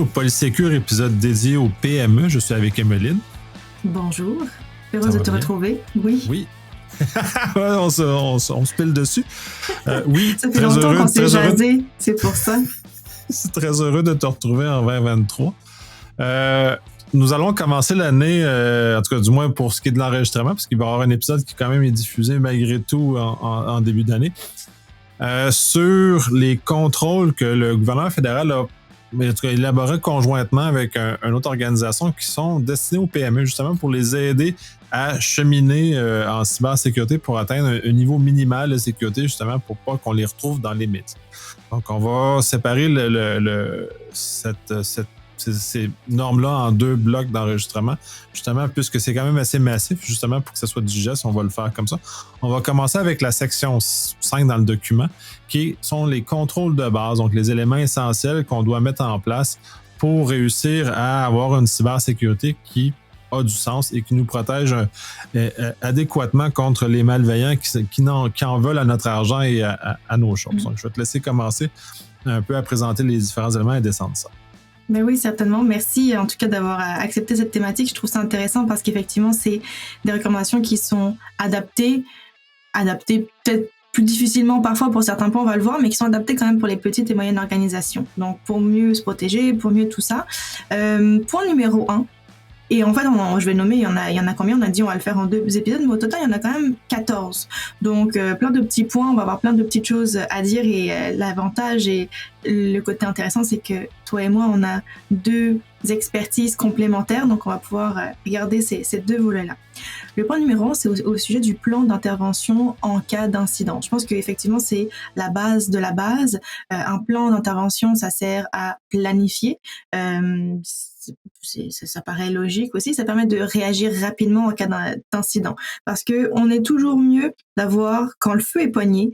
au Polysécure, épisode dédié au PME. Je suis avec Emeline. Bonjour, heureuse de te retrouver. Oui. Oui. on se pile dessus. Oui, ça fait longtemps qu'on s'est jasé, c'est pour ça. C'est très heureux de te retrouver en 2023. Nous allons commencer l'année, en tout cas du moins pour ce qui est de l'enregistrement, parce qu'il va y avoir un épisode qui quand même est diffusé malgré tout en début d'année, sur les contrôles que le gouvernement fédéral a élaboré conjointement avec une autre organisation qui sont destinés aux PME, justement pour les aider à cheminer en cybersécurité pour atteindre un niveau minimal de sécurité, justement pour pas qu'on les retrouve dans les métiers. Donc, on va séparer ces normes-là en deux blocs d'enregistrement, justement, puisque c'est quand même assez massif, justement, pour que ce soit digeste, on va le faire comme ça. On va commencer avec la section 5 dans le document, qui sont les contrôles de base, donc les éléments essentiels qu'on doit mettre en place pour réussir à avoir une cybersécurité qui a du sens et qui nous protège adéquatement contre les malveillants qui en veulent à notre argent et à nos choses. Donc, je vais te laisser commencer un peu à présenter les différents éléments et descendre ça. Ben oui, certainement. Merci en tout cas d'avoir accepté cette thématique. Je trouve ça intéressant parce qu'effectivement, c'est des recommandations qui sont adaptées peut-être plus difficilement parfois pour certains points, on va le voir, mais qui sont adaptées quand même pour les petites et moyennes organisations. Donc, pour mieux se protéger, pour mieux tout ça. Point numéro 1. Et en fait, je vais nommer, il y en a combien? On a dit on va le faire en 2 épisodes, mais au total, il y en a quand même 14. Donc, plein de petits points, on va avoir plein de petites choses à dire et l'avantage et le côté intéressant, c'est que toi et moi, on a 2 expertises complémentaires, donc on va pouvoir regarder ces 2 volets-là. Le point numéro 1, c'est au sujet du plan d'intervention en cas d'incident. Je pense qu'effectivement, c'est la base de la base. Un plan d'intervention, ça sert à planifier. Ça paraît logique aussi, ça permet de réagir rapidement en cas d'incident. Parce que on est toujours mieux d'avoir, quand le feu est poigné,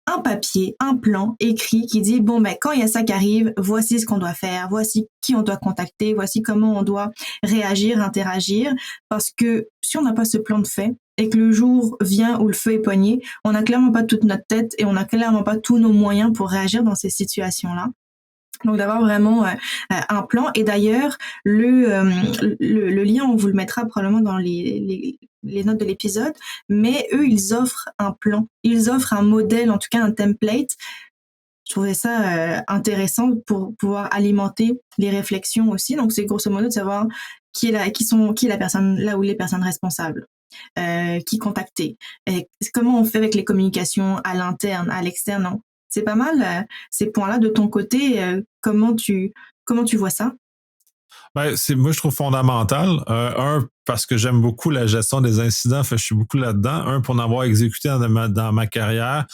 un papier, un plan écrit qui dit bon quand il y a ça qui arrive, voici ce qu'on doit faire, voici qui on doit contacter, voici comment on doit réagir, interagir. Parce que si on n'a pas ce plan de fait et que le jour vient où le feu est poigné, on n'a clairement pas toute notre tête et on n'a clairement pas tous nos moyens pour réagir dans ces situations-là. Donc d'avoir vraiment un plan. Et d'ailleurs, le lien, on vous le mettra probablement dans les notes de l'épisode, mais eux, ils offrent un plan. Ils offrent un modèle, en tout cas un template. Je trouvais ça intéressant pour pouvoir alimenter les réflexions aussi. Donc c'est grosso modo de savoir qui est la personne, là où les personnes responsables. Qui contacter. Et comment on fait avec les communications à l'interne, à l'externe, non? C'est pas mal ces points-là de ton côté. Comment tu vois ça? Moi, je trouve fondamental. Parce que j'aime beaucoup la gestion des incidents. Je suis beaucoup là-dedans. Pour en avoir exécuté dans ma carrière,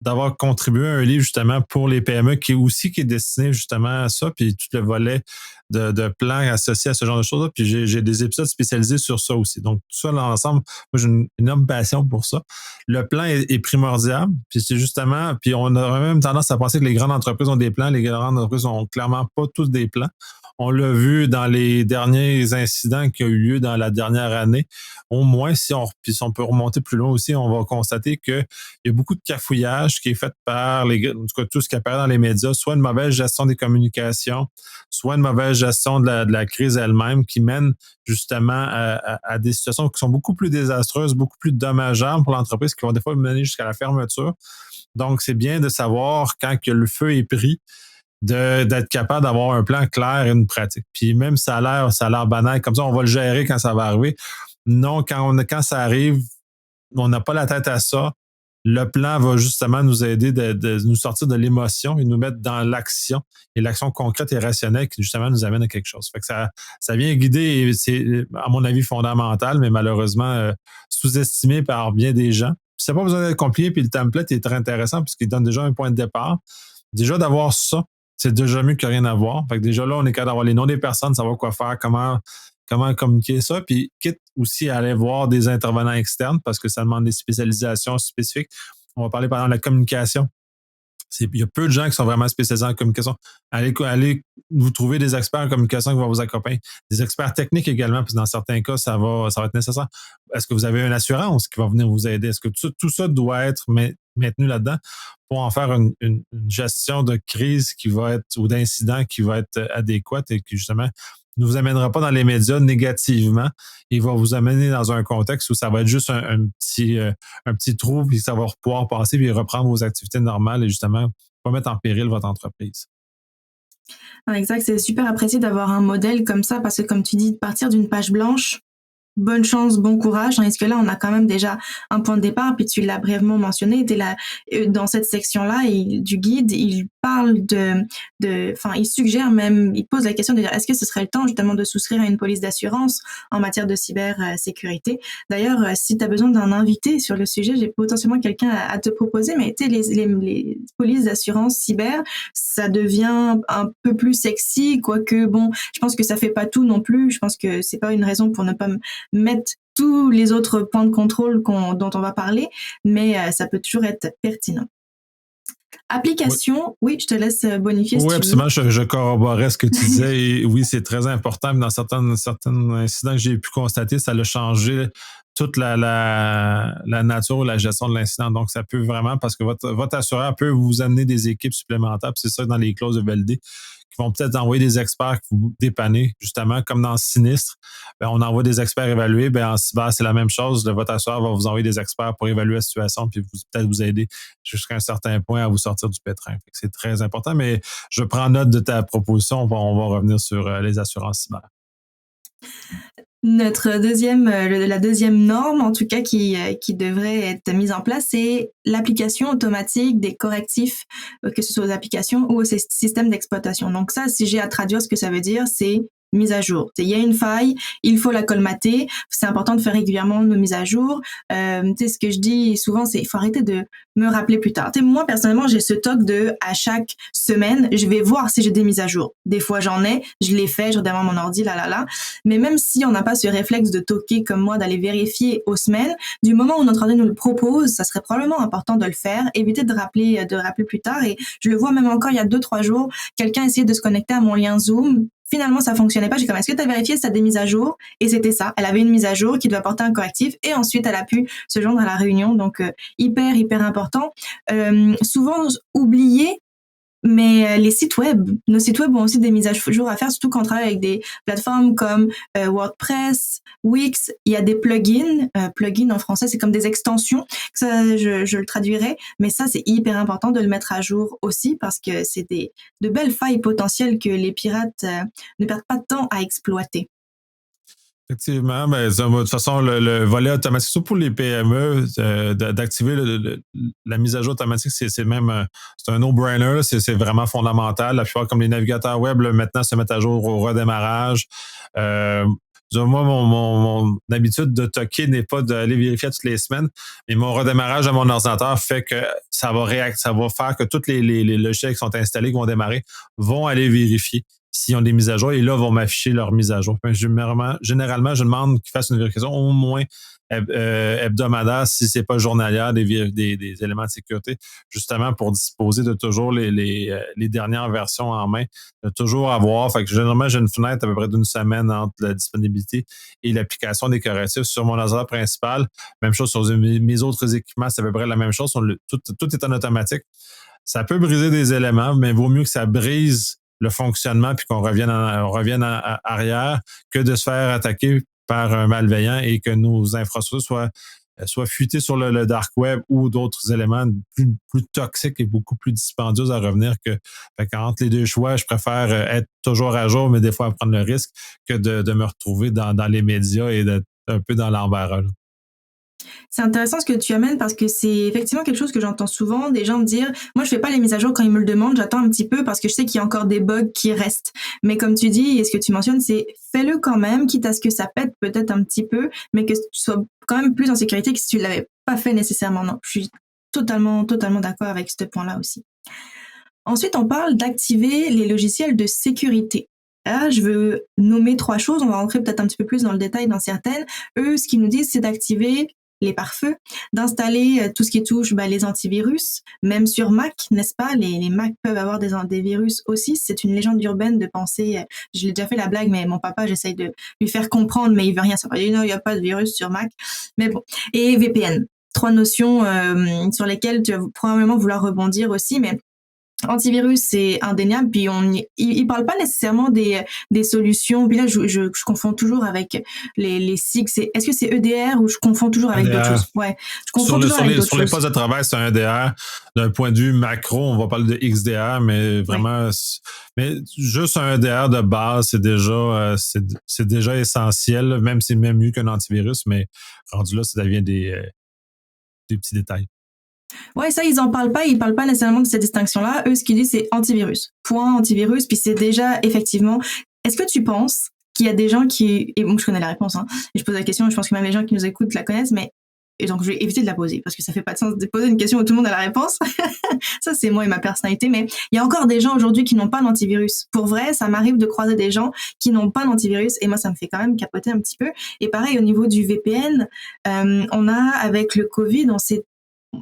d'avoir contribué à un livre justement pour les PME qui est destiné justement à ça, puis tout le volet de plans associés à ce genre de choses-là. Puis j'ai des épisodes spécialisés sur ça aussi. Donc, tout ça, l'ensemble, moi, j'ai une énorme passion pour ça. Le plan est primordial, puis c'est justement, puis on aurait même tendance à penser que les grandes entreprises ont des plans. Les grandes entreprises ont clairement pas tous des plans. On l'a vu dans les derniers incidents qui ont eu lieu dans la dernière année. Au moins, si on peut remonter plus loin aussi, on va constater qu'il y a beaucoup de cafouillage qui est fait par en tout cas, tout ce qui apparaît dans les médias, soit une mauvaise gestion des communications, soit une mauvaise gestion de la crise elle-même qui mène justement à des situations qui sont beaucoup plus désastreuses, beaucoup plus dommageables pour l'entreprise, qui vont des fois mener jusqu'à la fermeture. Donc, c'est bien de savoir quand que le feu est pris, d'être capable d'avoir un plan clair et une pratique. Puis même ça a l'air banal, comme ça, on va le gérer quand ça va arriver. Non, quand ça arrive, on n'a pas la tête à ça. Le plan va justement nous aider de nous sortir de l'émotion et nous mettre dans l'action. Et l'action concrète et rationnelle qui justement nous amène à quelque chose. Fait que ça vient guider, et c'est, à mon avis, fondamental, mais malheureusement sous-estimé par bien des gens. Puis ça n'a pas besoin d'être compliqué, puis le template est très intéressant puisqu'il donne déjà un point de départ. Déjà d'avoir ça, c'est déjà mieux que rien à voir. Fait que déjà là, on est capable d'avoir les noms des personnes, savoir quoi faire, comment communiquer ça, puis quitte aussi à aller voir des intervenants externes parce que ça demande des spécialisations spécifiques. On va parler par exemple de la communication Il y a peu de gens qui sont vraiment spécialisés en communication. Allez vous trouver des experts en communication qui vont vous accompagner. Des experts techniques également, parce que dans certains cas, ça va être nécessaire. Est-ce que vous avez une assurance qui va venir vous aider? Est-ce que tout ça doit être maintenu là-dedans pour en faire une gestion de crise qui va être, ou d'incident qui va être adéquate et qui, justement, ne vous amènera pas dans les médias négativement. Il va vous amener dans un contexte où ça va être juste un petit trou, puis ça va pouvoir passer, puis reprendre vos activités normales et justement pas mettre en péril votre entreprise. Exact, c'est super apprécié d'avoir un modèle comme ça parce que comme tu dis, de partir d'une page blanche, bonne chance, bon courage. Tandis que là, on a quand même déjà un point de départ. Puis tu l'as brièvement mentionné, t'es là, dans cette section-là, du guide, il parle enfin, il suggère même, il pose la question de dire, est-ce que ce serait le temps justement de souscrire à une police d'assurance en matière de cybersécurité? D'ailleurs, si tu as besoin d'un invité sur le sujet, j'ai potentiellement quelqu'un à te proposer, mais tu sais, les polices d'assurance cyber, ça devient un peu plus sexy, quoique bon, je pense que ça fait pas tout non plus. Je pense que c'est pas une raison pour ne pas mettre tous les autres points de contrôle dont on va parler, mais ça peut toujours être pertinent. Application, oui, je te laisse bonifier si Oui, tu absolument, veux. je corroborais ce que tu disais et oui, c'est très important. Dans certains incidents que j'ai pu constater, ça a changé toute la nature, la gestion de l'incident. Donc, ça peut vraiment, parce que votre assureur peut vous amener des équipes supplémentaires, c'est ça dans les clauses de validité, qui vont peut-être envoyer des experts qui vous dépanner, justement, comme dans Sinistre. Ben, on envoie des experts évaluer. Ben, en cyber, c'est la même chose. Votre assureur va vous envoyer des experts pour évaluer la situation puis peut-être vous aider jusqu'à un certain point à vous sortir du pétrin. C'est très important, mais je prends note de ta proposition. On va revenir sur les assurances cyber. La deuxième norme, en tout cas, qui devrait être mise en place, c'est l'application automatique des correctifs, que ce soit aux applications ou aux systèmes d'exploitation. Donc ça, si j'ai à traduire ce que ça veut dire, c'est mise à jour. Il y a une faille, il faut la colmater. C'est important de faire régulièrement nos mises à jour. Ce que je dis souvent, c'est il faut arrêter de me rappeler plus tard. Moi, personnellement, j'ai ce toc de à chaque semaine, je vais voir si j'ai des mises à jour. Des fois, j'en ai, je les fais, je redémarre mon ordi, là. Mais même si on n'a pas ce réflexe de toquer comme moi, d'aller vérifier aux semaines, du moment où notre ordi nous le propose, ça serait probablement important de le faire, éviter de rappeler plus tard. Et je le vois même encore il y a 2-3 jours, quelqu'un essayait de se connecter à mon lien Zoom. Finalement, ça fonctionnait pas. J'ai comme, est-ce que tu as vérifié si tu as des mises à jour? Et c'était ça. Elle avait une mise à jour qui devait apporter un correctif et ensuite elle a pu se joindre à la réunion. Donc, hyper important. Souvent oublié, mais les sites web, nos sites web ont aussi des mises à jour à faire, surtout quand on travaille avec des plateformes comme WordPress, Wix. Il y a des plugins. Plugins en français, c'est comme des extensions. Ça, je le traduirais. Mais ça, c'est hyper important de le mettre à jour aussi parce que c'est de belles failles potentielles que les pirates ne perdent pas de temps à exploiter. Effectivement, ben, de toute façon, le volet automatique, surtout pour les PME, d'activer la mise à jour automatique, c'est même c'est un no-brainer, c'est vraiment fondamental. La plupart, comme les navigateurs web, là, maintenant, se mettent à jour au redémarrage. Moi, mon habitude de toquer n'est pas d'aller vérifier toutes les semaines, mais mon redémarrage à mon ordinateur fait que ça va faire que tous les logiciels qui sont installés, qui vont démarrer, vont aller vérifier s'ils ont des mises à jour, et là, vont m'afficher leurs mises à jour. Généralement, je demande qu'ils fassent une vérification au moins hebdomadaire, si c'est pas journalière, des éléments de sécurité, justement pour disposer de toujours les dernières versions en main, de toujours avoir. Fait que généralement, j'ai une fenêtre à peu près d'une semaine entre la disponibilité et l'application des correctifs sur mon ordinateur principal. Même chose sur mes autres équipements, c'est à peu près la même chose. Tout est en automatique. Ça peut briser des éléments, mais il vaut mieux que ça brise le fonctionnement puis qu'on revienne arrière que de se faire attaquer par un malveillant et que nos infrastructures soient fuitées sur le dark web ou d'autres éléments plus toxiques et beaucoup plus dispendieux à revenir qu'entre les deux choix, je préfère être toujours à jour, mais des fois prendre le risque que de me retrouver dans les médias et d'être un peu dans l'embarras. C'est intéressant ce que tu amènes parce que c'est effectivement quelque chose que j'entends souvent, des gens me dire, moi je fais pas les mises à jour quand ils me le demandent, j'attends un petit peu parce que je sais qu'il y a encore des bugs qui restent. Mais comme tu dis, et ce que tu mentionnes, c'est fais-le quand même, quitte à ce que ça pète peut-être un petit peu, mais que tu sois quand même plus en sécurité que si tu l'avais pas fait nécessairement. Non, je suis totalement d'accord avec ce point-là aussi. Ensuite, on parle d'activer les logiciels de sécurité. Là, je veux nommer 3 choses. On va rentrer peut-être un petit peu plus dans le détail dans certaines. Eux, ce qu'ils nous disent, c'est d'activer les pare-feux, d'installer tout ce qui touche les antivirus, même sur Mac, n'est-ce pas? Les Mac peuvent avoir des virus aussi. C'est une légende urbaine de penser, je l'ai déjà fait la blague, mais mon papa, j'essaye de lui faire comprendre, mais il veut rien savoir. Il dit non, il n'y a pas de virus sur Mac. Mais bon. Et VPN. 3 notions sur lesquelles tu vas probablement vouloir rebondir aussi, mais antivirus, c'est indéniable. Puis il parle pas nécessairement des solutions. Puis là, je confonds toujours avec les sigles. Est-ce que c'est EDR ou je confonds toujours avec d'autres choses? Ouais, je confonds toujours avec d'autres choses. Sur les postes de travail, c'est un EDR. D'un point de vue macro, on va parler de XDR, mais vraiment, mais juste un EDR de base, c'est déjà essentiel, même si c'est même mieux qu'un antivirus, mais rendu là, ça devient des petits détails. Ouais, ça, ils parlent pas nécessairement de cette distinction-là. Eux, ce qu'ils disent, c'est antivirus. Point antivirus, puis c'est déjà, effectivement. Est-ce que tu penses qu'il y a des gens et bon, je connais la réponse, hein, et je pose la question, je pense que même les gens qui nous écoutent la connaissent, et donc je vais éviter de la poser, parce que ça fait pas de sens de poser une question où tout le monde a la réponse. Ça, c'est moi et ma personnalité, mais il y a encore des gens aujourd'hui qui n'ont pas d'antivirus. Pour vrai, ça m'arrive de croiser des gens qui n'ont pas d'antivirus, et moi, ça me fait quand même capoter un petit peu. Et pareil, au niveau du VPN, on a, avec le Covid,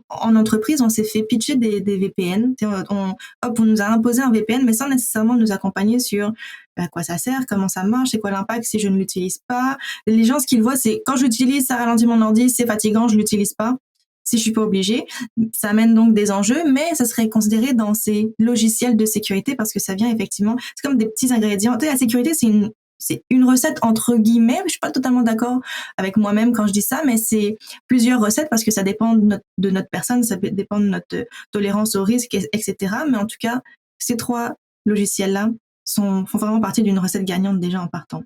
en entreprise, on s'est fait pitcher des VPN. On nous a imposé un VPN, mais sans nécessairement nous accompagner sur à quoi ça sert, comment ça marche, c'est quoi l'impact si je ne l'utilise pas. Les gens, ce qu'ils voient, c'est quand j'utilise, ça ralentit mon ordi, c'est fatigant, je l'utilise pas. Si je suis pas obligée, ça amène donc des enjeux, mais ça serait considéré dans ces logiciels de sécurité parce que ça vient effectivement, c'est comme des petits ingrédients. La sécurité, c'est une recette entre guillemets. Je suis pas totalement d'accord avec moi-même quand je dis ça, mais c'est plusieurs recettes parce que ça dépend de notre personne, ça dépend de notre tolérance au risque, etc. Mais en tout cas, ces 3 logiciels-là font vraiment partie d'une recette gagnante déjà en partant.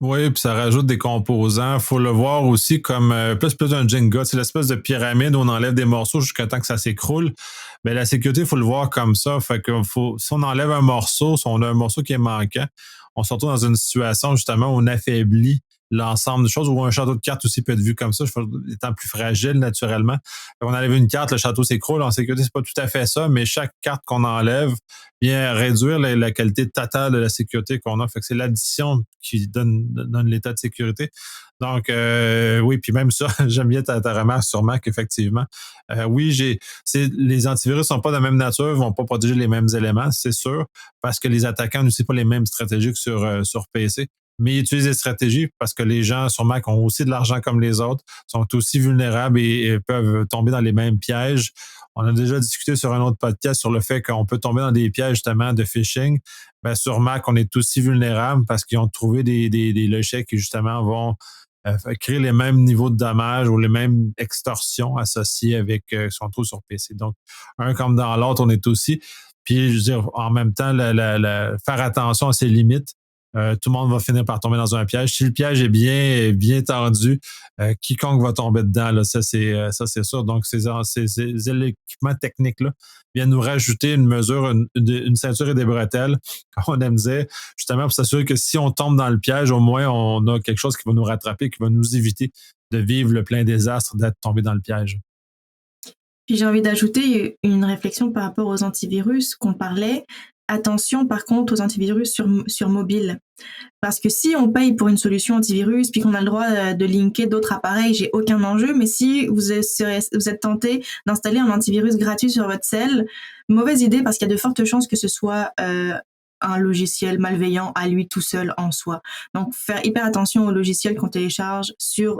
Oui, puis ça rajoute des composants. Faut le voir aussi comme plus un Jenga. C'est l'espèce de pyramide où on enlève des morceaux jusqu'à temps que ça s'écroule. Mais la sécurité, il faut le voir comme ça. Fait que si on enlève un morceau, si on a un morceau qui est manquant, on se retrouve dans une situation justement où on affaiblit l'ensemble des choses, ou un château de cartes aussi peut être vu comme ça, étant plus fragile naturellement. On enlève une carte, le château s'écroule. En sécurité, c'est pas tout à fait ça, mais chaque carte qu'on enlève vient réduire la qualité totale de la sécurité qu'on a. Fait que c'est l'addition qui donne l'état de sécurité. Donc, oui, puis même ça, j'aime bien ta remarque sur Mac, effectivement. Oui, les antivirus sont pas de la même nature, vont pas protéger les mêmes éléments, c'est sûr, parce que les attaquants n'utilisent pas les mêmes stratégies que sur PC. Mais ils utilisent des stratégies parce que les gens sur Mac ont aussi de l'argent comme les autres, sont aussi vulnérables et peuvent tomber dans les mêmes pièges. On a déjà discuté sur un autre podcast sur le fait qu'on peut tomber dans des pièges justement de phishing. Ben, sur Mac, on est aussi vulnérable parce qu'ils ont trouvé des logiciels qui justement vont créer les mêmes niveaux de dommages ou les mêmes extorsions associées avec si on trouve sur PC. Donc, un comme dans l'autre, on est aussi. Puis, je veux dire, en même temps, faire attention à ses limites. Tout le monde va finir par tomber dans un piège. Si le piège est bien tendu, quiconque va tomber dedans, là, ça c'est sûr. Donc, ces équipements techniques-là viennent nous rajouter une mesure, une ceinture et des bretelles, comme on aime dire, justement pour s'assurer que si on tombe dans le piège, au moins on a quelque chose qui va nous rattraper, qui va nous éviter de vivre le plein désastre d'être tombé dans le piège. Puis j'ai envie d'ajouter une réflexion par rapport aux antivirus qu'on parlait. Attention par contre aux antivirus sur mobile. Parce que si on paye pour une solution antivirus puis qu'on a le droit de linker d'autres appareils, j'ai aucun enjeu. Mais si vous êtes tenté d'installer un antivirus gratuit sur votre cell, mauvaise idée parce qu'il y a de fortes chances que ce soit un logiciel malveillant à lui tout seul en soi. Donc faire hyper attention aux logiciels qu'on télécharge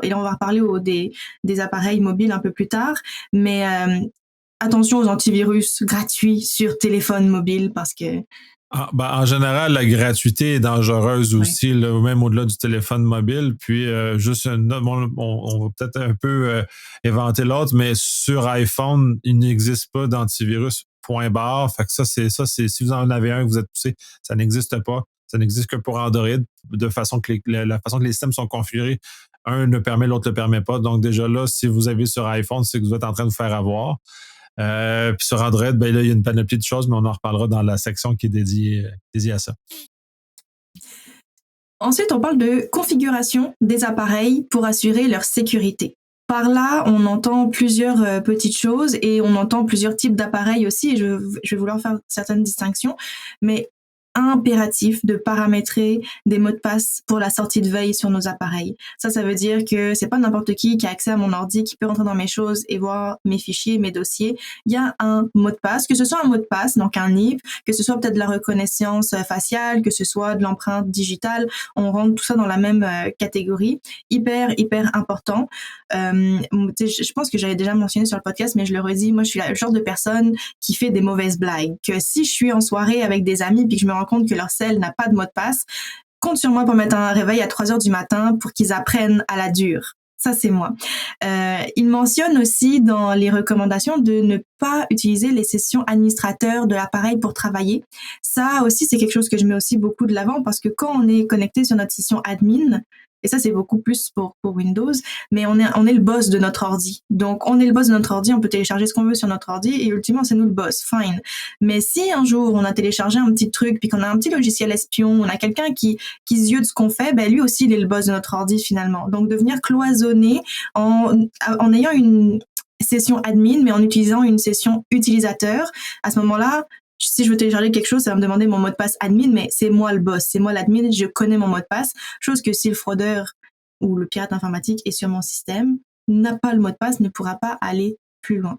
et là on va reparler des appareils mobiles un peu plus tard, mais attention aux antivirus gratuits sur téléphone mobile parce que en général, la gratuité est dangereuse aussi, là, même au-delà du téléphone mobile. Puis, juste on va peut-être un peu éventer l'autre, mais sur iPhone, il n'existe pas d'antivirus, point barre. Fait que ça, c'est si vous en avez un que vous êtes poussé, ça n'existe pas. Ça n'existe que pour Android, de façon que la façon que les systèmes sont configurés, un ne permet, l'autre ne le permet pas. Donc, déjà là, si vous avez sur iPhone, c'est que vous êtes en train de vous faire avoir. Puis sur Android, ben là, il y a une panoplie de choses, mais on en reparlera dans la section qui est dédiée à ça. Ensuite, on parle de configuration des appareils pour assurer leur sécurité. Par là, on entend plusieurs petites choses et on entend plusieurs types d'appareils aussi. Et je vais vouloir faire certaines distinctions. Mais impératif de paramétrer des mots de passe pour la sortie de veille sur nos appareils. Ça veut dire que c'est pas n'importe qui a accès à mon ordi, qui peut rentrer dans mes choses et voir mes fichiers, mes dossiers. Il y a un mot de passe, que ce soit un mot de passe, donc un NIP, que ce soit peut-être de la reconnaissance faciale, que ce soit de l'empreinte digitale. On rentre tout ça dans la même catégorie. Hyper important. Je pense que j'avais déjà mentionné sur le podcast, mais je le redis, moi je suis le genre de personne qui fait des mauvaises blagues. Que si je suis en soirée avec des amis puis que je me rends compte que leur cell n'a pas de mot de passe, compte sur moi pour mettre un réveil à 3 heures du matin pour qu'ils apprennent à la dure. Ça, c'est moi. Il mentionne aussi dans les recommandations de ne pas utiliser les sessions administrateurs de l'appareil pour travailler. Ça aussi, c'est quelque chose que je mets aussi beaucoup de l'avant parce que quand on est connecté sur notre session admin, et ça, c'est beaucoup plus pour Windows, mais on est le boss de notre ordi. Donc, on est le boss de notre ordi, on peut télécharger ce qu'on veut sur notre ordi et ultimement, c'est nous le boss. Fine. Mais si un jour, on a téléchargé un petit truc puis qu'on a un petit logiciel espion, on a quelqu'un qui se de ce qu'on fait, ben lui aussi, il est le boss de notre ordi finalement. Donc, devenir cloisonné en ayant une session admin, mais en utilisant une session utilisateur, à ce moment-là, si je veux télécharger quelque chose, ça va me demander mon mot de passe admin, mais c'est moi le boss, c'est moi l'admin, je connais mon mot de passe. Chose que si le fraudeur ou le pirate informatique est sur mon système, n'a pas le mot de passe, ne pourra pas aller plus loin.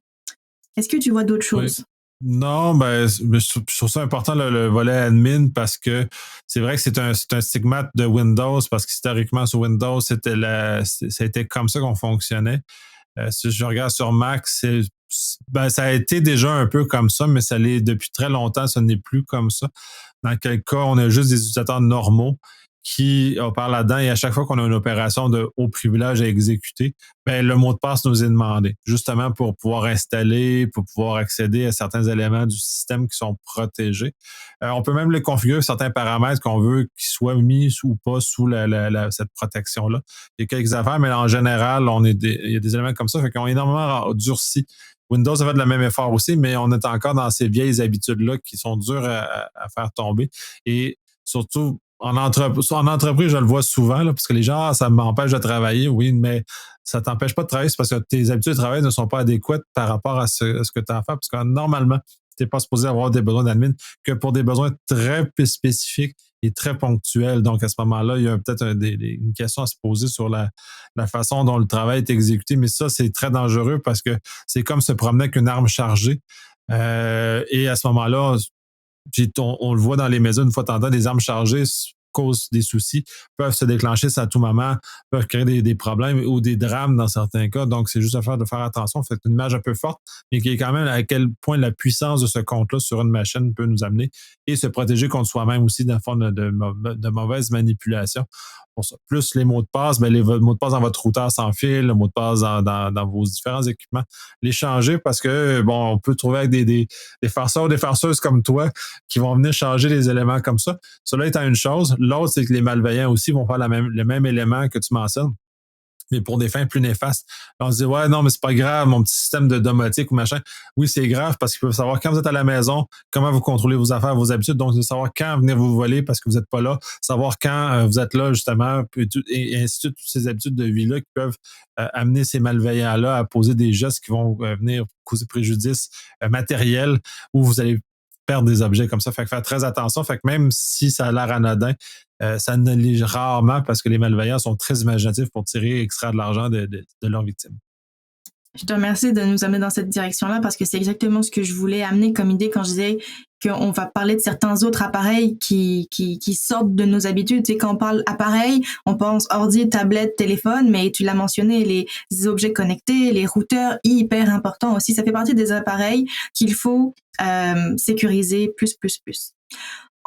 Est-ce que tu vois d'autres choses? Oui. Non, je trouve ça important le volet admin parce que c'est vrai que c'est un stigmate de Windows parce qu'historiquement sur Windows, c'était comme ça qu'on fonctionnait. Si je regarde sur Mac, ça a été déjà un peu comme ça, mais ça l'est depuis très longtemps, ce n'est plus comme ça. Dans quel cas, on a juste des utilisateurs normaux qui opèrent là-dedans et à chaque fois qu'on a une opération de haut privilège à exécuter, le mot de passe nous est demandé, justement pour pouvoir installer, pour pouvoir accéder à certains éléments du système qui sont protégés. On peut même le configurer certains paramètres qu'on veut qu'ils soient mis ou pas sous cette protection-là. Il y a quelques affaires, mais en général, il y a des éléments comme ça, fait qu'on est énormément durci. Windows a fait le même effort aussi, mais on est encore dans ces vieilles habitudes-là qui sont dures à faire tomber. Et surtout, en entreprise, je le vois souvent, là, parce que les gens, ça m'empêche de travailler, oui, mais ça t'empêche pas de travailler, c'est parce que tes habitudes de travail ne sont pas adéquates par rapport à ce que tu as à faire, parce que normalement, tu n'es pas supposé avoir des besoins d'admin que pour des besoins très spécifiques et très ponctuels. Donc, à ce moment-là, il y a peut-être une question à se poser sur la façon dont le travail est exécuté, mais ça, c'est très dangereux parce que c'est comme se promener avec une arme chargée. Et à ce moment-là, on le voit dans les maisons, une fois de temps en temps, des armes chargées causent des soucis, peuvent se déclencher à tout moment, peuvent créer des problèmes ou des drames dans certains cas. Donc, c'est juste à faire de faire attention. C'est une image un peu forte, mais qui est quand même à quel point la puissance de ce compte-là sur une machine peut nous amener et se protéger contre soi-même aussi d'un fond de mauvaise manipulation. Pour ça. Plus les mots de passe, les mots de passe dans votre routeur sans fil, le mot de passe dans vos différents équipements, les changer parce que, on peut trouver avec des farceurs ou des farceuses comme toi qui vont venir changer les éléments comme ça. Cela étant une chose. L'autre, c'est que les malveillants aussi vont faire le même élément que tu mentionnes, mais pour des fins plus néfastes. On se dit, ouais, non, mais c'est pas grave, mon petit système de domotique ou machin. Oui, c'est grave parce qu'ils peuvent savoir quand vous êtes à la maison, comment vous contrôlez vos affaires, vos habitudes. Donc, de savoir quand venir vous voler parce que vous n'êtes pas là, savoir quand vous êtes là, justement, et ainsi de suite, toutes ces habitudes de vie-là qui peuvent amener ces malveillants-là à poser des gestes qui vont venir causer préjudice matériel où vous allez perdre des objets comme ça. Fait que faire très attention. Fait que même si ça a l'air anodin, ça ne l'est rarement parce que les malveillants sont très imaginatifs pour tirer et extraire de l'argent de leurs victimes. Je te remercie de nous amener dans cette direction-là parce que c'est exactement ce que je voulais amener comme idée quand je disais qu'on va parler de certains autres appareils qui sortent de nos habitudes. Tu sais, quand on parle appareil, on pense ordi, tablette, téléphone, mais tu l'as mentionné, les objets connectés, les routeurs, hyper importants aussi. Ça fait partie des appareils qu'il faut sécuriser plus.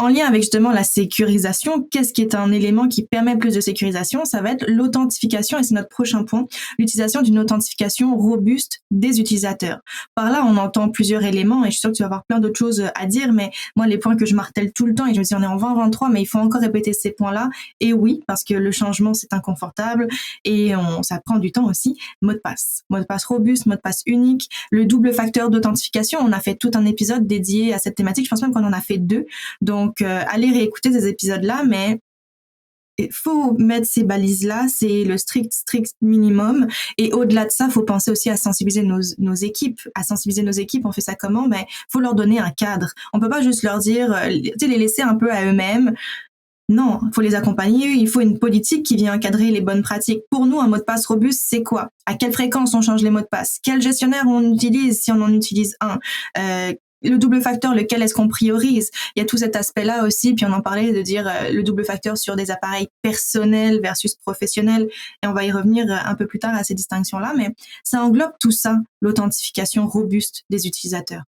En lien avec justement la sécurisation, qu'est-ce qui est un élément qui permet plus de sécurisation? Ça va être l'authentification et c'est notre prochain point, l'utilisation d'une authentification robuste des utilisateurs. Par là, on entend plusieurs éléments et je suis sûre que tu vas avoir plein d'autres choses à dire, mais moi, les points que je martèle tout le temps et je me dis on est en 2023, mais il faut encore répéter ces points-là. Et oui, parce que le changement, c'est inconfortable et ça prend du temps aussi. Mot de passe robuste, mot de passe unique, le double facteur d'authentification. On a fait tout un épisode dédié à cette thématique. Je pense même qu'on en a fait 2. Donc, allez réécouter ces épisodes-là, mais il faut mettre ces balises-là, c'est le strict minimum. Et au-delà de ça, il faut penser aussi à sensibiliser nos équipes. À sensibiliser nos équipes, on fait ça comment? Ben, faut leur donner un cadre. On peut pas juste leur dire, tu sais, les laisser un peu à eux-mêmes. Non, il faut les accompagner. Il faut une politique qui vient encadrer les bonnes pratiques. Pour nous, un mot de passe robuste, c'est quoi? À quelle fréquence on change les mots de passe? Quel gestionnaire on utilise si on en utilise un? Le double facteur, lequel est-ce qu'on priorise? Il y a tout cet aspect-là aussi, puis on en parlait de dire le double facteur sur des appareils personnels versus professionnels, et on va y revenir un peu plus tard à ces distinctions-là, mais ça englobe tout ça, l'authentification robuste des utilisateurs.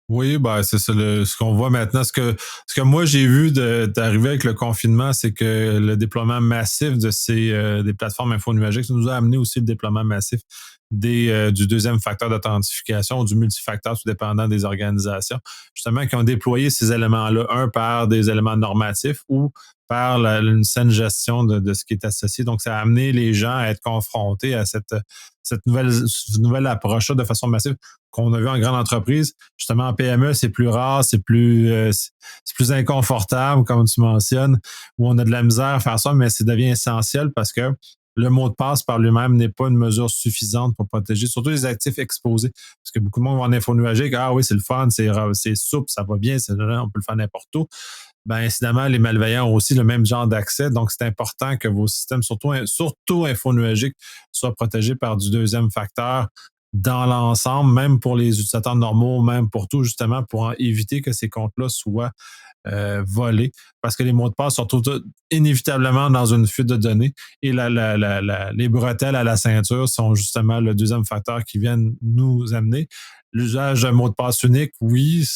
Oui, ben c'est ça ce qu'on voit maintenant. Ce que moi j'ai vu d'arriver avec le confinement, c'est que le déploiement massif de des plateformes infonuagiques nous a amené aussi le déploiement massif du deuxième facteur d'authentification, du multifacteur, tout dépendant des organisations, justement, qui ont déployé ces éléments-là, un par des éléments normatifs ou par une saine gestion de ce qui est associé. Donc, ça a amené les gens à être confrontés à cette nouvelle approche-là de façon massive qu'on a vu en grande entreprise. Justement, en PME, c'est plus rare, c'est plus inconfortable, comme tu mentionnes, où on a de la misère à faire ça, mais ça devient essentiel parce que le mot de passe par lui-même n'est pas une mesure suffisante pour protéger, surtout les actifs exposés. Parce que beaucoup de monde vont en info nuagique, ah oui, c'est le fun, c'est souple, ça va bien, on peut le faire n'importe où. Ben, incidemment, les malveillants ont aussi le même genre d'accès. Donc, c'est important que vos systèmes, surtout infonuagiques, soient protégés par du deuxième facteur dans l'ensemble, même pour les utilisateurs normaux, même pour tout, justement, pour éviter que ces comptes-là soient volés. Parce que les mots de passe se retrouvent inévitablement dans une fuite de données et les bretelles à la ceinture sont justement le deuxième facteur qui viennent nous amener. L'usage d'un mot de passe unique, oui,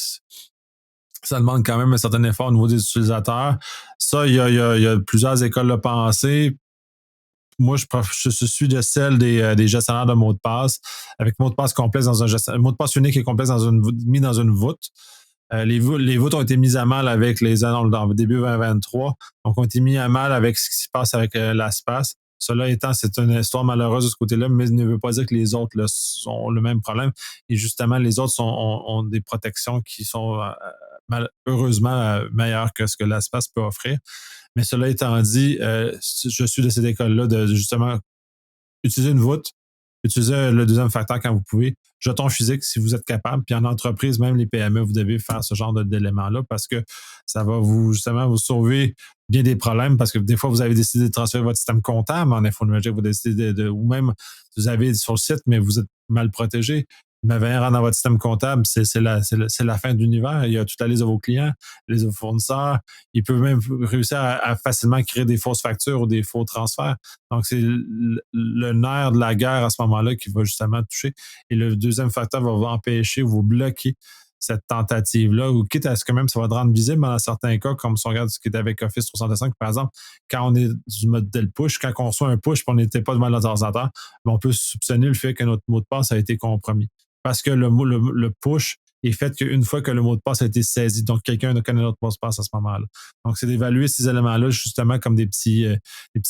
ça demande quand même un certain effort au niveau des utilisateurs. Ça, il y a plusieurs écoles de pensée. Moi, je suis de celle des gestionnaires de mots de passe, avec mot de passe complexe mot de passe unique et complexe mis dans une voûte. Les voûtes ont été mises à mal avec les annonces dans le début 2023, donc ont été mis à mal avec ce qui se passe avec l'ASPAS. Cela étant, c'est une histoire malheureuse de ce côté-là, mais ça ne veut pas dire que les autres là, ont le même problème. Et justement, les autres ont des protections qui sont heureusement meilleures que ce que l'ASPAS peut offrir. Mais cela étant dit, je suis de cette école-là de justement utiliser une voûte, utiliser le deuxième facteur quand vous pouvez, jeton physique si vous êtes capable, puis en entreprise, même les PME, vous devez faire ce genre d'éléments-là parce que ça va justement vous sauver bien des problèmes parce que des fois, vous avez décidé de transférer votre système comptable en infonuagique, vous décidez ou même vous avez sur le site, mais vous êtes mal protégé. Mais venir rentrer dans votre système comptable, c'est la fin de l'univers. Il y a toute la liste de vos clients, les fournisseurs. Ils peuvent même réussir à facilement créer des fausses factures ou des faux transferts. Donc, c'est le nerf de la guerre à ce moment-là qui va justement toucher. Et le deuxième facteur va vous empêcher ou vous bloquer cette tentative-là, ou quitte à ce que même ça va te rendre visible dans certains cas, comme si on regarde ce qui est avec Office 365, par exemple, quand on est du modèle push, quand on reçoit un push et on n'était pas devant notre ordinateur, on peut soupçonner le fait que notre mot de passe a été compromis. Parce que le push est fait qu'une fois que le mot de passe a été saisi, donc quelqu'un ne connaît notre mot de passe à ce moment-là. Donc, c'est d'évaluer ces éléments-là justement comme des petits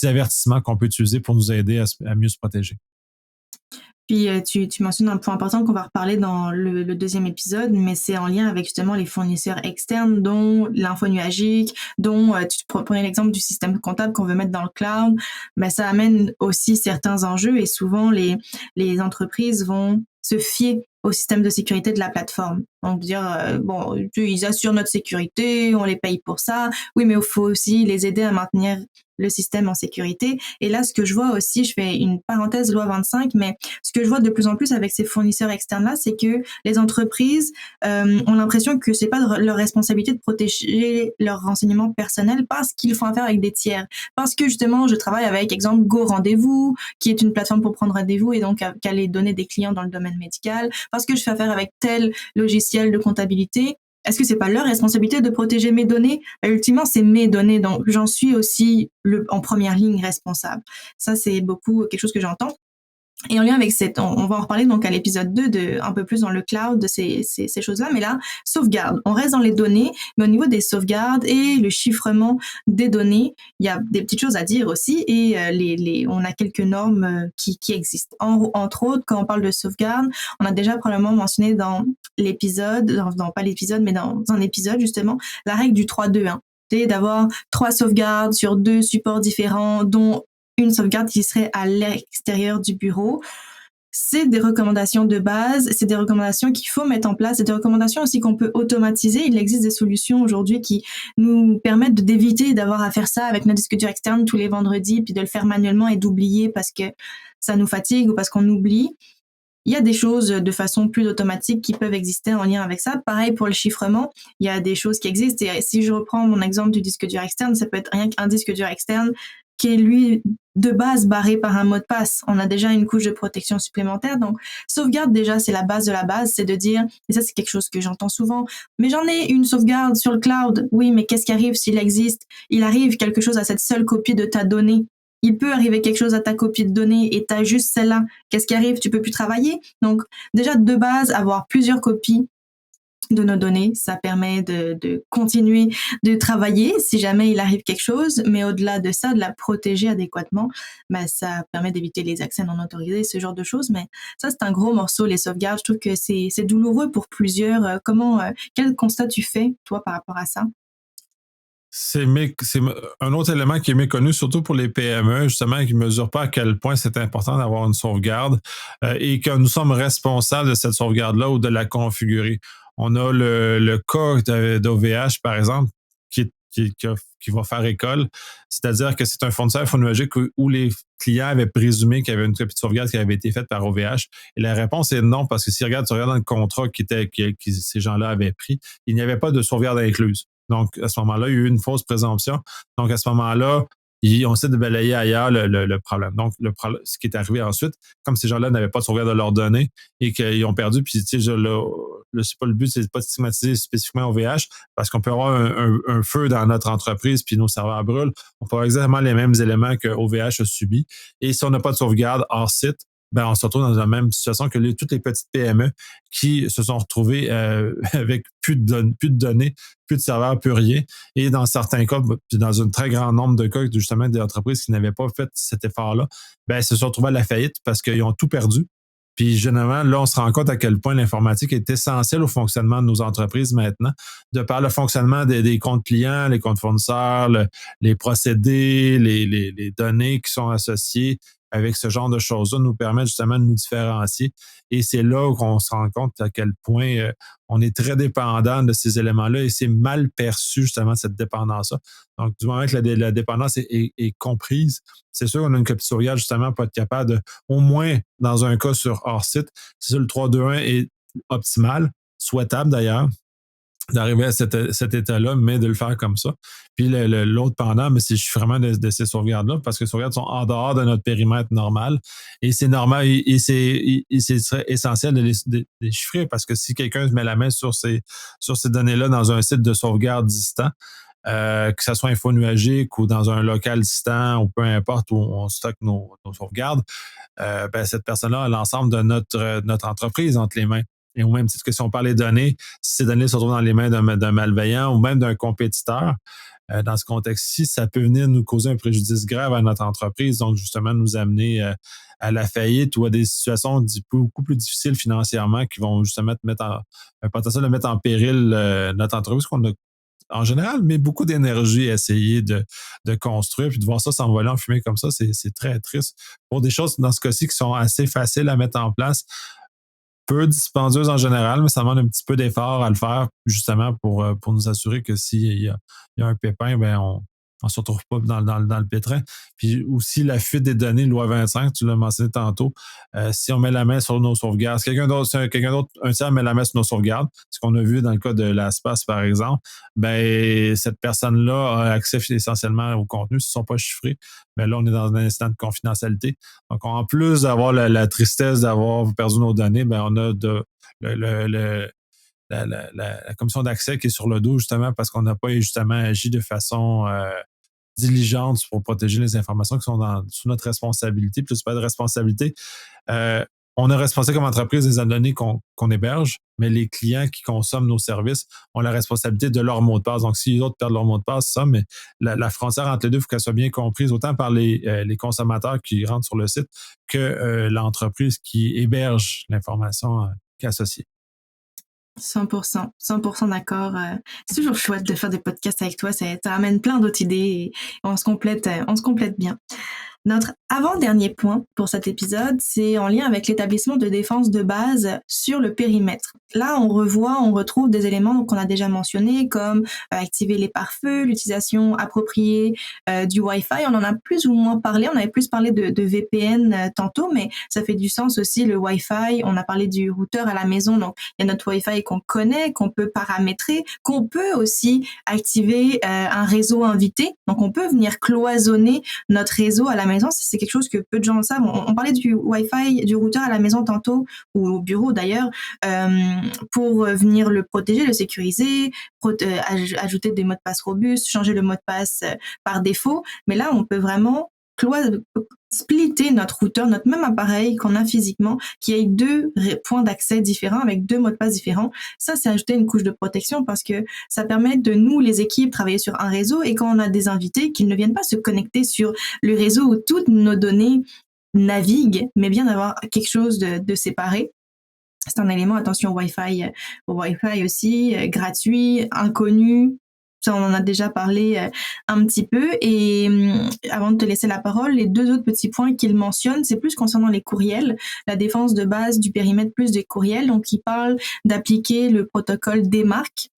avertissements qu'on peut utiliser pour nous aider à mieux se protéger. Puis tu mentionnes un point important qu'on va reparler dans le deuxième épisode, mais c'est en lien avec justement les fournisseurs externes, dont l'info nuagique, dont tu prenais l'exemple du système comptable qu'on veut mettre dans le cloud. Mais ça amène aussi certains enjeux et souvent les entreprises vont se fier au système de sécurité de la plateforme. Donc dire bon, ils assurent notre sécurité, on les paye pour ça. Oui, mais il faut aussi les aider à maintenir le système en sécurité. Et là, ce que je vois aussi, je fais une parenthèse loi 25, mais ce que je vois de plus en plus avec ces fournisseurs externes-là, c'est que les entreprises ont l'impression que c'est pas leur responsabilité de protéger leurs renseignements personnels parce qu'ils font affaire avec des tiers. Parce que justement, je travaille avec, exemple, Go Rendez-vous, qui est une plateforme pour prendre rendez-vous et donc qui a les données des clients dans le domaine médical. Parce que je fais affaire avec tel logiciel de comptabilité. Est-ce que c'est pas leur responsabilité de protéger mes données? Ultimement, c'est mes données, donc j'en suis aussi en première ligne responsable. Ça, c'est beaucoup quelque chose que j'entends. Et en lien avec on va en reparler donc à l'épisode 2 un peu plus dans le cloud de ces choses-là, mais là, sauvegarde. On reste dans les données, mais au niveau des sauvegardes et le chiffrement des données, il y a des petites choses à dire aussi et on a quelques normes qui existent. Entre autres, quand on parle de sauvegarde, on a déjà probablement mentionné dans l'épisode, pas l'épisode, mais dans un épisode justement, la règle du 3-2-1. possibilité d'avoir 3 sauvegardes sur 2 supports différents, dont une sauvegarde qui serait à l'extérieur du bureau. C'est des recommandations de base, c'est des recommandations qu'il faut mettre en place, c'est des recommandations aussi qu'on peut automatiser. Il existe des solutions aujourd'hui qui nous permettent d'éviter d'avoir à faire ça avec notre disque dur externe tous les vendredis, puis de le faire manuellement et d'oublier parce que ça nous fatigue ou parce qu'on oublie. Il y a des choses de façon plus automatique qui peuvent exister en lien avec ça. Pareil pour le chiffrement, il y a des choses qui existent. Et si je reprends mon exemple du disque dur externe, ça peut être rien qu'un disque dur externe qui est, lui, de base barré par un mot de passe. On a déjà une couche de protection supplémentaire. Donc, sauvegarde, déjà, c'est la base de la base. C'est de dire, et ça, c'est quelque chose que j'entends souvent, mais j'en ai une sauvegarde sur le cloud. Oui, mais qu'est-ce qui arrive s'il existe? Il arrive quelque chose à cette seule copie de ta donnée. Il peut arriver quelque chose à ta copie de données et t'as juste celle-là. Qu'est-ce qui arrive? Tu peux plus travailler. Donc, déjà, de base, avoir plusieurs copies de nos données, ça permet de continuer de travailler si jamais il arrive quelque chose, mais au-delà de ça, de la protéger adéquatement, ben, ça permet d'éviter les accès non autorisés, ce genre de choses. Mais ça, c'est un gros morceau, les sauvegardes. Je trouve que c'est douloureux pour plusieurs. Quel constat tu fais, toi, par rapport à ça? C'est un autre élément qui est méconnu, surtout pour les PME, justement, qui ne mesurent pas à quel point c'est important d'avoir une sauvegarde et que nous sommes responsables de cette sauvegarde-là ou de la configurer. On a le cas d'OVH, par exemple, qui va faire école. C'est-à-dire que c'est un fournisseur infonuagique où les clients avaient présumé qu'il y avait une copie de sauvegarde qui avait été faite par OVH. Et la réponse est non, parce que si tu regardes dans le contrat que ces gens-là avaient pris, il n'y avait pas de sauvegarde incluse. Donc, à ce moment-là, il y a eu une fausse présomption. Donc, à ce moment-là, on essaie de balayer ailleurs le problème. Donc, ce qui est arrivé ensuite, comme ces gens-là n'avaient pas de sauvegarde de leurs données et qu'ils ont perdu, puis tu sais, c'est pas le but, c'est pas de stigmatiser spécifiquement OVH, parce qu'on peut avoir un feu dans notre entreprise, puis nos serveurs brûlent. On peut avoir exactement les mêmes éléments que OVH a subi. Et si on n'a pas de sauvegarde hors site, ben on se retrouve dans la même situation que toutes les petites PME qui se sont retrouvées avec plus de données, plus de serveurs, plus rien. Et dans certains cas, dans un très grand nombre de cas, justement, des entreprises qui n'avaient pas fait cet effort-là, ben, se sont retrouvées à la faillite parce qu'ils ont tout perdu. Puis généralement, là, on se rend compte à quel point l'informatique est essentielle au fonctionnement de nos entreprises maintenant, de par le fonctionnement des comptes clients, les comptes fournisseurs, les procédés, les données qui sont associées avec ce genre de choses-là nous permettent justement de nous différencier. Et c'est là qu'on se rend compte à quel point on est très dépendant de ces éléments-là et c'est mal perçu justement cette dépendance-là. Donc, du moment que la dépendance est comprise, c'est sûr qu'on a une copie de sauvegarde justement pour être capable de, au moins dans un cas sur hors site, c'est sûr le 3-2-1 est optimal, souhaitable d'ailleurs, d'arriver à cet état-là, mais de le faire comme ça. Puis l'autre pendant, mais c'est vraiment de ces sauvegardes-là, parce que les sauvegardes sont en dehors de notre périmètre normal. Et c'est normal, et c'est très essentiel de les chiffrer, parce que si quelqu'un met la main sur ces données-là dans un site de sauvegarde distant, que ce soit infonuagique ou dans un local distant ou peu importe où on stocke nos sauvegardes, ben, cette personne-là a l'ensemble de notre entreprise entre les mains. Et au même titre que si on parle des données, si ces données se retrouvent dans les mains d'un malveillant ou même d'un compétiteur, dans ce contexte-ci, ça peut venir nous causer un préjudice grave à notre entreprise, donc justement nous amener à la faillite ou à des situations beaucoup plus difficiles financièrement qui vont justement un potentiel de mettre en péril notre entreprise qu'on a en général, mais beaucoup d'énergie à essayer de construire, puis de voir ça s'envoler en fumée comme ça, c'est très triste. Pour des choses, dans ce cas-ci, qui sont assez faciles à mettre en place, peu dispendieuse en général, mais ça demande un petit peu d'effort à le faire, justement pour nous assurer que s'il y a un pépin, ben on se retrouve pas dans le pétrin. Puis aussi, la fuite des données, loi 25, tu l'as mentionné tantôt, si on met la main sur nos sauvegardes, si quelqu'un d'autre, un tiers met la main sur nos sauvegardes, ce qu'on a vu dans le cas de l'ASPAS, par exemple, ben cette personne-là a accès essentiellement au contenu, s'ils ne sont pas chiffrés. Mais là, on est dans un instant de confidentialité. Donc, en plus d'avoir la tristesse d'avoir perdu nos données, ben on a la commission d'accès qui est sur le dos, justement, parce qu'on n'a pas justement agi de façon diligente pour protéger les informations qui sont sous notre responsabilité. Plus pas de responsabilité. On a responsabilité comme entreprise des données qu'on héberge, mais les clients qui consomment nos services ont la responsabilité de leur mot de passe. Donc, si les autres perdent leur mot de passe, ça, mais la frontière entre les deux, il faut qu'elle soit bien comprise, autant par les consommateurs qui rentrent sur le site que l'entreprise qui héberge l'information qui est associée. 100%, 100% d'accord. C'est toujours chouette de faire des podcasts avec toi. Ça amène plein d'autres idées et on se complète bien. Notre avant-dernier point pour cet épisode, c'est en lien avec l'établissement de défense de base sur le périmètre. Là, on retrouve des éléments qu'on a déjà mentionnés, comme activer les pare-feux, l'utilisation appropriée du Wi-Fi. On en a plus ou moins parlé. On avait plus parlé de VPN tantôt, mais ça fait du sens aussi, le Wi-Fi. On a parlé du routeur à la maison. Donc, il y a notre Wi-Fi qu'on connaît, qu'on peut paramétrer, qu'on peut aussi activer un réseau invité. Donc, on peut venir cloisonner notre réseau à la maison. C'est quelque chose que peu de gens savent. On parlait du Wi-Fi, du routeur à la maison tantôt, ou au bureau d'ailleurs, pour venir le protéger, le sécuriser, ajouter des mots de passe robustes, changer le mot de passe par défaut. Mais là, on peut vraiment splitter notre routeur, notre même appareil qu'on a physiquement, qui ait deux points d'accès différents avec deux mots de passe différents. Ça, c'est ajouter une couche de protection parce que ça permet de nous, les équipes, travailler sur un réseau et quand on a des invités, qu'ils ne viennent pas se connecter sur le réseau où toutes nos données naviguent, mais bien d'avoir quelque chose de séparé. C'est un élément, attention au Wi-Fi aussi, gratuit, inconnu. Ça, on en a déjà parlé un petit peu. Et avant de te laisser la parole, les deux autres petits points qu'il mentionne, c'est plus concernant les courriels, la défense de base du périmètre plus des courriels. Donc, il parle d'appliquer le protocole DMARC.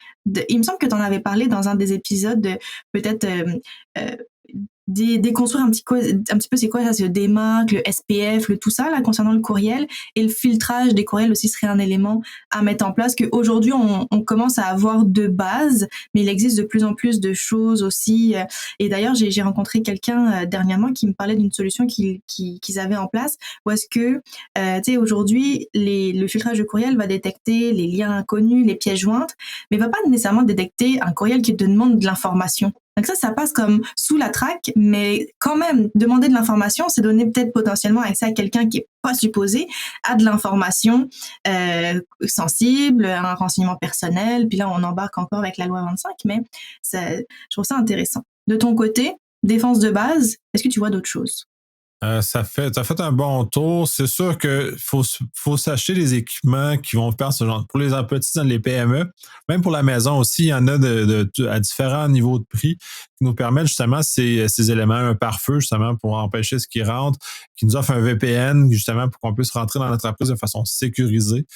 Il me semble que tu en avais parlé dans un des épisodes, peut-être déconstruire un petit peu c'est quoi ça, c'est le DMARC, le SPF, le tout ça là concernant le courriel et le filtrage des courriels aussi serait un élément à mettre en place que aujourd'hui on commence à avoir de base, mais il existe de plus en plus de choses aussi et d'ailleurs j'ai rencontré quelqu'un dernièrement qui me parlait d'une solution qu'ils avaient en place où est-ce que tu sais aujourd'hui le filtrage de courriel va détecter les liens inconnus, les pièces jointes, mais va pas nécessairement détecter un courriel qui te demande de l'information. Donc ça passe comme sous la traque, mais quand même, demander de l'information, c'est donner peut-être potentiellement accès à quelqu'un qui est pas supposé à de l'information sensible, un renseignement personnel. Puis là, on embarque encore avec la loi 25, mais je trouve ça intéressant. De ton côté, défense de base, est-ce que tu vois d'autres choses? Ça fait un bon tour. C'est sûr que faut s'acheter des équipements qui vont faire ce genre pour les petits dans les PME. Même pour la maison aussi, il y en a à différents niveaux de prix qui nous permettent justement ces éléments, un pare-feu justement pour empêcher ce qui rentre, qui nous offre un VPN justement pour qu'on puisse rentrer dans l'entreprise de façon sécurisée.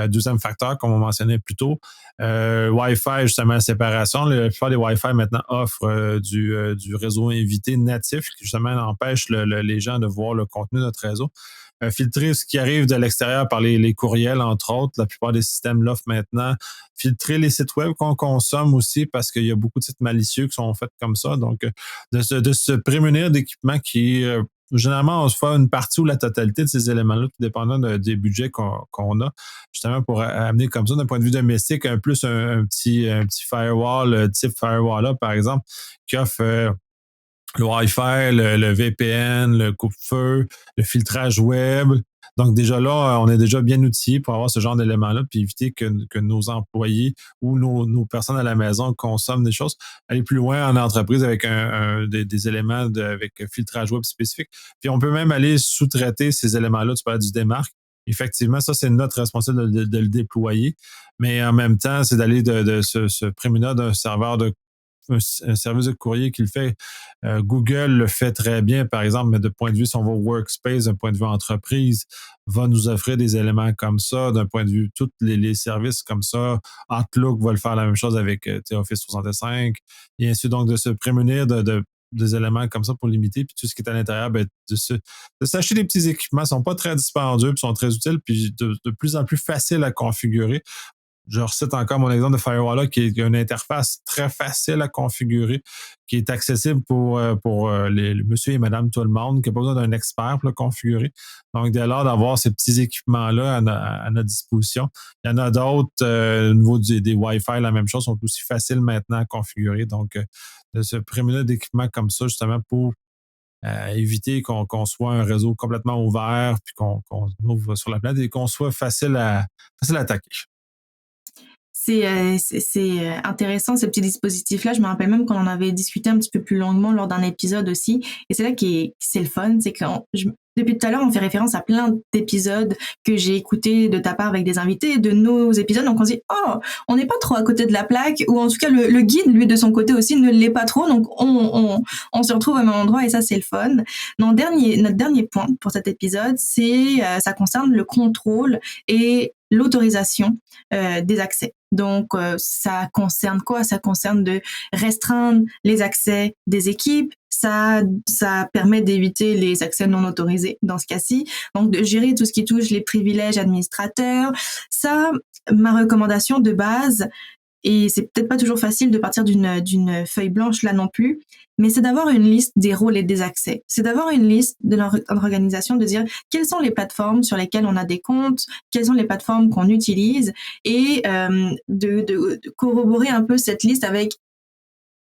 Deuxième facteur, comme on mentionnait plus tôt, Wi-Fi justement séparation. La plupart des Wi-Fi maintenant offrent du réseau invité natif qui justement empêche les gens de voir le contenu de notre réseau. Filtrer ce qui arrive de l'extérieur par les courriels, entre autres. La plupart des systèmes l'offrent maintenant. Filtrer les sites web qu'on consomme aussi parce qu'il y a beaucoup de sites malicieux qui sont faits comme ça. Donc, de se prémunir d'équipements qui, généralement, on se fait une partie ou la totalité de ces éléments-là, tout dépendant des budgets qu'on a, justement pour amener comme ça, d'un point de vue domestique, un petit firewall, type firewall là, par exemple, qui offre le Wi-Fi, le VPN, le coupe-feu, le filtrage web. Donc déjà là, on est déjà bien outillé pour avoir ce genre d'éléments-là, puis éviter que nos employés ou nos personnes à la maison consomment des choses. Aller plus loin en entreprise avec des éléments avec filtrage web spécifique. Puis on peut même aller sous-traiter ces éléments-là. Tu parles du démarque. Effectivement, ça, c'est notre responsabilité de le déployer. Mais en même temps, c'est d'aller de se prémunir d'un serveur un service de courrier qui le fait. Google le fait très bien, par exemple, mais de point de vue, si on va au workspace, d'un point de vue entreprise, va nous offrir des éléments comme ça, d'un point de vue, tous les services comme ça. Outlook va le faire la même chose avec Office 365, et ainsi donc de se prémunir des éléments comme ça pour limiter, puis tout ce qui est à l'intérieur, de s'acheter des petits équipements, ils sont pas très dispendieux, puis sont très utiles, puis de plus en plus faciles à configurer. Je recite encore mon exemple de Firewall qui a une interface très facile à configurer, qui est accessible pour les monsieur et madame tout le monde, qui n'a pas besoin d'un expert pour le configurer. Donc, dès lors d'avoir ces petits équipements-là à notre disposition. Il y en a d'autres au niveau des Wi-Fi, la même chose, sont aussi faciles maintenant à configurer. Donc, de se prémunir d'équipements comme ça, justement, pour éviter qu'on soit un réseau complètement ouvert, puis qu'on ouvre sur la planète et qu'on soit facile à attaquer. C'est intéressant ces petits dispositifs-là. Je me rappelle même qu'on en avait discuté un petit peu plus longuement lors d'un épisode aussi. Et c'est là c'est le fun, c'est que depuis tout à l'heure, on fait référence à plein d'épisodes que j'ai écoutés de ta part avec des invités, de nos épisodes. Donc on se dit, oh, on n'est pas trop à côté de la plaque, ou en tout cas le guide, lui, de son côté aussi, ne l'est pas trop. Donc on se retrouve au même endroit et ça, c'est le fun. Notre dernier point pour cet épisode, ça concerne le contrôle et l'autorisation des accès. Donc, ça concerne quoi? Ça concerne de restreindre les accès des équipes. Ça permet d'éviter les accès non autorisés dans ce cas-ci. Donc, de gérer tout ce qui touche les privilèges administrateurs. Ça, ma recommandation de base, et c'est peut-être pas toujours facile de partir d'une feuille blanche là non plus, mais c'est d'avoir une liste des rôles et des accès. C'est d'avoir une liste de notre organisation, de dire quelles sont les plateformes sur lesquelles on a des comptes, quelles sont les plateformes qu'on utilise, et de corroborer un peu cette liste avec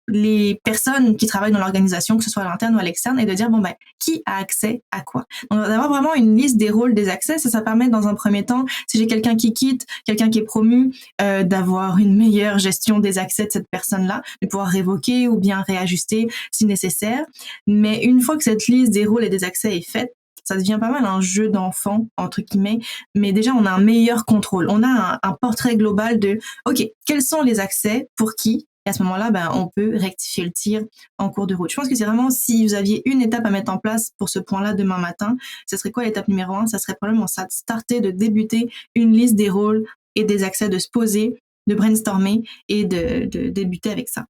les personnes qui travaillent dans l'organisation, que ce soit à l'interne ou à l'externe, et de dire, bon, ben, qui a accès à quoi? Donc, d'avoir vraiment une liste des rôles, des accès, ça permet dans un premier temps, si j'ai quelqu'un qui quitte, quelqu'un qui est promu, d'avoir une meilleure gestion des accès de cette personne-là, de pouvoir révoquer ou bien réajuster si nécessaire. Mais une fois que cette liste des rôles et des accès est faite, ça devient pas mal un jeu d'enfant, entre guillemets, mais déjà, on a un meilleur contrôle. On a un portrait global de, OK, quels sont les accès, pour qui? Et à ce moment-là, ben, on peut rectifier le tir en cours de route. Je pense que c'est vraiment, si vous aviez une étape à mettre en place pour ce point-là demain matin, ce serait quoi l'étape numéro 1? Ça serait probablement ça, de débuter une liste des rôles et des accès, de se poser, de brainstormer et de débuter avec ça.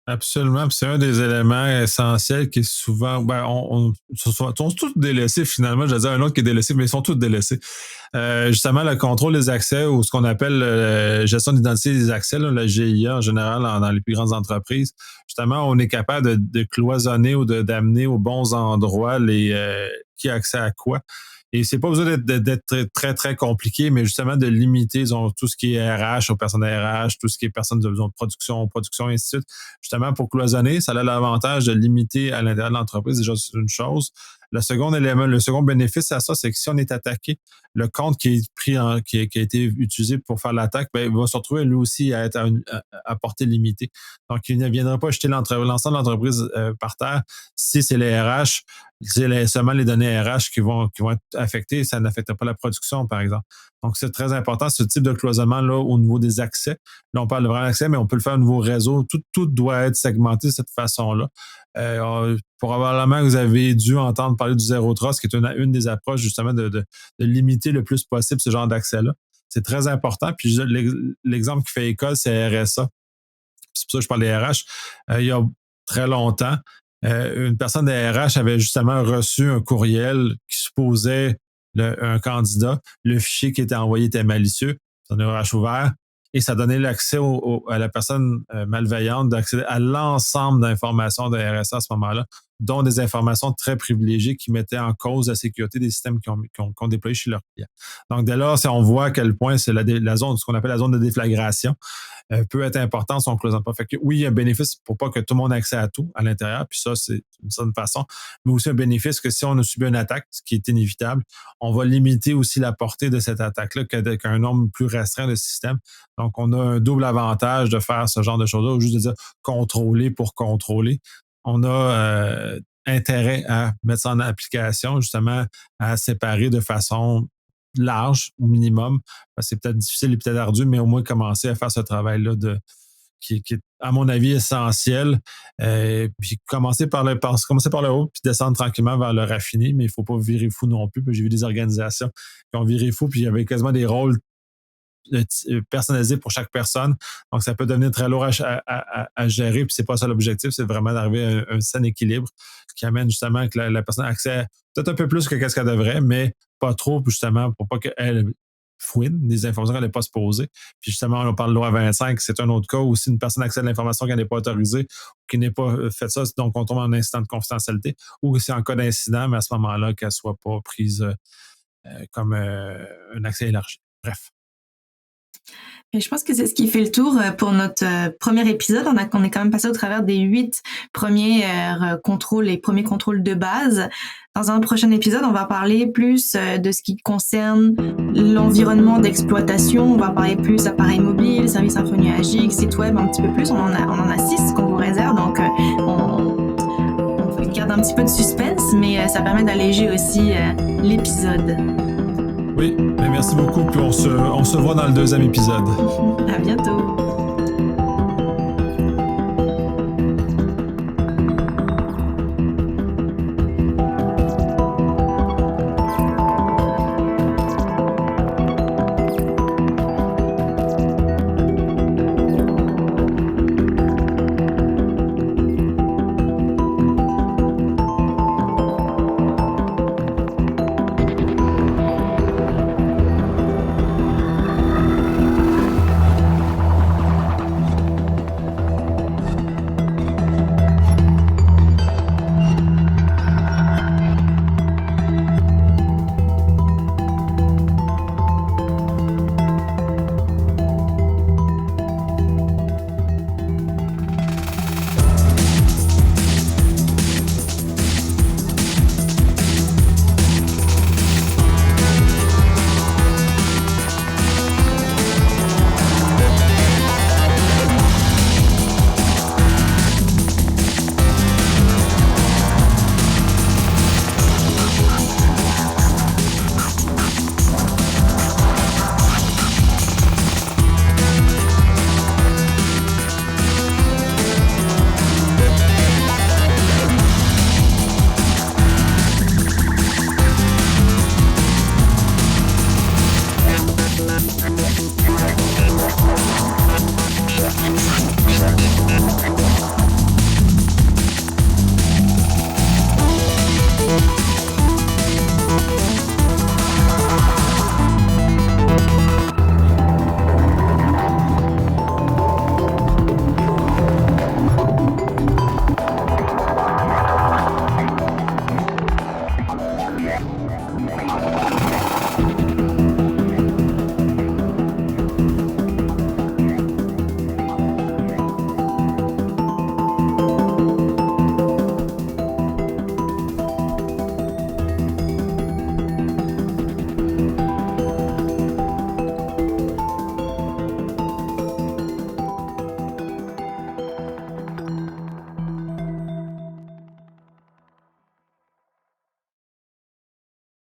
Absolument. Puis c'est un des éléments essentiels qui est souvent. On sont tous délaissés finalement. Je vais dire un autre qui est délaissé, mais ils sont tous délaissés. Justement, le contrôle des accès ou ce qu'on appelle gestion d'identité des accès, là, la GIA en général dans les plus grandes entreprises. Justement, on est capable de cloisonner ou d'amener aux bons endroits qui a accès à quoi. Et c'est pas besoin d'être très, très, très compliqué, mais justement de limiter disons, tout ce qui est RH aux personnes RH, tout ce qui est personnes de production, et ainsi de suite. Justement, pour cloisonner, ça a l'avantage de limiter à l'intérieur de l'entreprise, déjà, c'est une chose. Le second élément, le second bénéfice à ça, c'est que si on est attaqué, le compte qui est pris qui a été utilisé pour faire l'attaque, ben, il va se retrouver lui aussi à être à portée limitée. Donc, il ne viendra pas jeter l'ensemble de l'entreprise par terre si c'est les RH, c'est seulement les données RH qui vont être affectées, ça n'affecte pas la production, par exemple. Donc, c'est très important, ce type de cloisonnement là au niveau des accès. Là, on parle de vraiment accès, mais on peut le faire au niveau réseau. Tout doit être segmenté de cette façon-là. Probablement que vous avez dû entendre parler du Zero Trust, qui est une des approches justement de limiter le plus possible ce genre d'accès-là. C'est très important. Puis l'exemple qui fait école, c'est RSA. C'est pour ça que je parle des RH. Il y a très longtemps, une personne des RH avait justement reçu un courriel qui supposait un candidat. Le fichier qui était envoyé était malicieux. C'est un RH ouvert. Et ça donnait l'accès à la personne malveillante d'accéder à l'ensemble d'informations de RSA à ce moment-là, dont des informations très privilégiées qui mettaient en cause la sécurité des systèmes qu'on déployait chez leurs clients. Donc, dès lors, si on voit à quel point c'est la zone, ce qu'on appelle la zone de déflagration, peut être importante si on ne cloisonne pas. Fait que oui, il y a un bénéfice pour pas que tout le monde ait accès à tout à l'intérieur, puis ça, c'est d'une certaine façon, mais aussi un bénéfice que si on a subi une attaque, ce qui est inévitable, on va limiter aussi la portée de cette attaque-là qu'un nombre plus restreint de systèmes. Donc, on a un double avantage de faire ce genre de choses-là, ou juste de dire contrôler pour contrôler. On a intérêt à mettre ça en application, justement, à séparer de façon large au minimum. C'est peut-être difficile et peut-être ardu, mais au moins commencer à faire ce travail-là qui est, à mon avis, essentiel. Puis commencer par le haut, puis descendre tranquillement vers le raffiné, mais il ne faut pas virer fou non plus. Puis j'ai vu des organisations qui ont viré fou, puis il y avait quasiment des rôles personnalisés pour chaque personne. Donc, ça peut devenir très lourd à gérer, puis c'est pas ça l'objectif, c'est vraiment d'arriver à un sain équilibre qui amène justement que la personne a accès peut-être un peu plus que ce qu'elle devrait, mais pas trop, justement, pour pas qu'elle fouine des informations qu'elle n'est pas supposée. Puis justement, on parle de loi 25, c'est un autre cas où si une personne accède à l'information qu'elle n'est pas autorisée ou qui n'est pas fait ça, donc on tombe en incident de confidentialité, ou c'est en cas d'incident, mais à ce moment-là, qu'elle ne soit pas prise comme un accès élargi. Bref. Et je pense que c'est ce qui fait le tour pour notre premier épisode. On est quand même passé au travers des 8 premiers contrôles, les premiers contrôles de base. Dans un prochain épisode, on va parler plus de ce qui concerne l'environnement d'exploitation. On va parler plus appareils mobiles, services infonuagiques, site web, un petit peu plus. On en a 6 qu'on vous réserve, donc on fait garde un petit peu de suspense, mais ça permet d'alléger aussi l'épisode. Oui, merci beaucoup. Puis on se voit dans le 2e épisode. À bientôt.